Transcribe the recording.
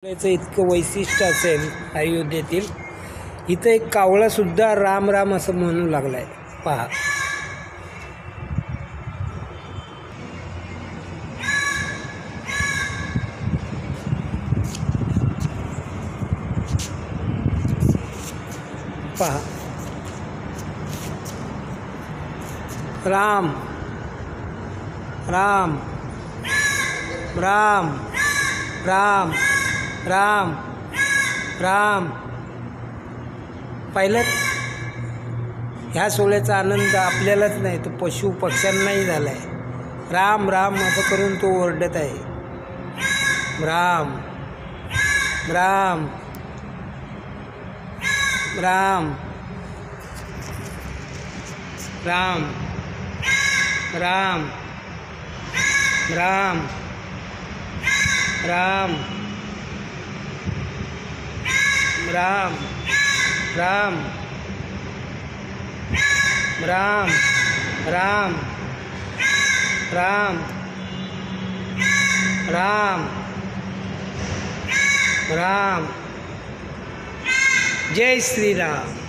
याचं इतकं वैशिष्ट्य असेल अयोध्येतील, इथं एक कावळासुद्धा राम राम असं म्हणू लागला आहे. पहा, पहा, राम राम राम राम राम राम. पाहिलं, ह्या सोहळ्याचा आनंद आपल्यालाच नाही तर पशु पक्ष्यांनाही झाला आहे. राम राम असं करून तो ओरडत आहे. राम राम राम राम राम राम राम राम राम राम राम राम राम राम. जय श्री राम.